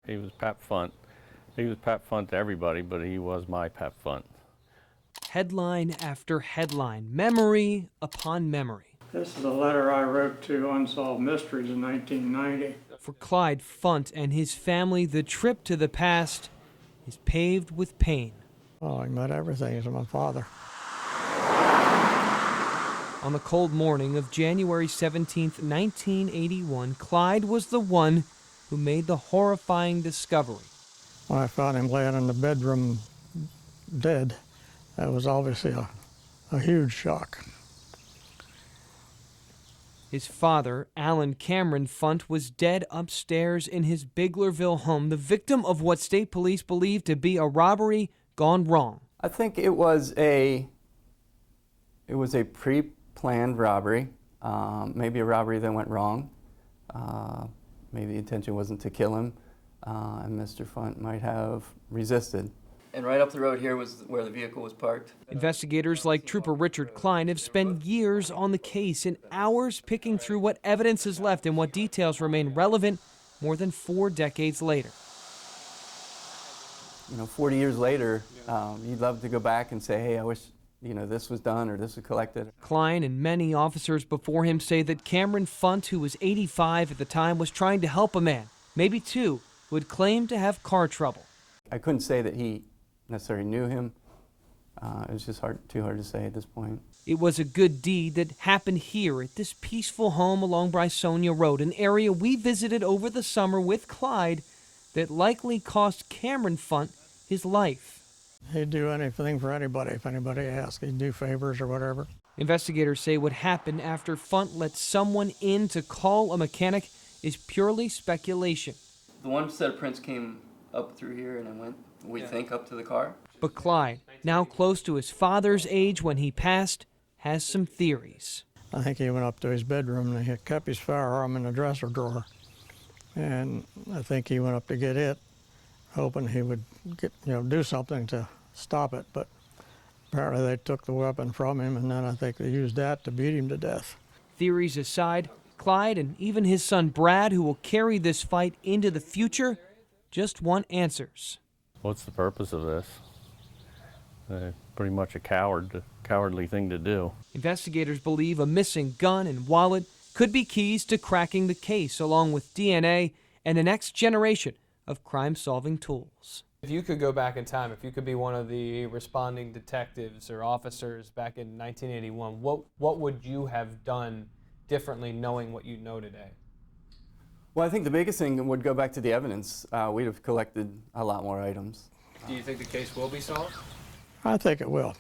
He was Pap Funt. He was Pap Funt to everybody, but he was my Pap Funt. Headline after headline, memory upon memory. This is a letter I wrote to Unsolved Mysteries in 1990. For Clyde Funt and his family, the trip to the past is paved with pain. Oh, he met everything. He's my father. On the cold morning of January 17th, 1981, Clyde was the one who made the horrifying discovery. When I found him laying in the bedroom dead, that was obviously a huge shock. His father, Alan Cameron Funt, was dead upstairs in his Biglerville home, the victim of what state police believed to be a robbery gone wrong. I think it was a pre-planned robbery, maybe a robbery that went wrong. Maybe the intention wasn't to kill him, and Mr. Funt might have resisted. And right up the road here was where the vehicle was parked. Investigators like Trooper Richard Klein have spent years on the case and hours picking through what evidence is left and what details remain relevant more than 4 decades later. 40 years later, you'd love to go back and say, hey, I wish this was done or this was collected. Klein and many officers before him say that Cameron Funt, who was 85 at the time, was trying to help a man, maybe two, who had claimed to have car trouble. I couldn't say that he necessarily knew him. It was just too hard to say at this point. It was a good deed that happened here at this peaceful home along Brysonia Road, an area we visited over the summer with Clyde that likely cost Cameron Funt his life. He'd do anything for anybody if anybody asked. He'd do favors or whatever. Investigators say what happened after Funt let someone in to call a mechanic is purely speculation. The one set of prints came up through here and it went, we think, up to the car. But Clyde, now close to his father's age when he passed, has some theories. I think he went up to his bedroom and he kept his firearm in the dresser drawer. And I think he went up to get it, hoping he would do something to stop it. But apparently they took the weapon from him, and then I think they used that to beat him to death. Theories aside, Clyde and even his son Brad, who will carry this fight into the future, just want answers. What's the purpose of this? Pretty much a cowardly thing to do. Investigators believe a missing gun and wallet could be keys to cracking the case, along with DNA and the next generation of crime-solving tools. If you could go back in time, if you could be one of the responding detectives or officers back in 1981, what would you have done differently knowing what you know today? Well, I think the biggest thing would go back to the evidence. We'd have collected a lot more items. Do you think the case will be solved? I think it will.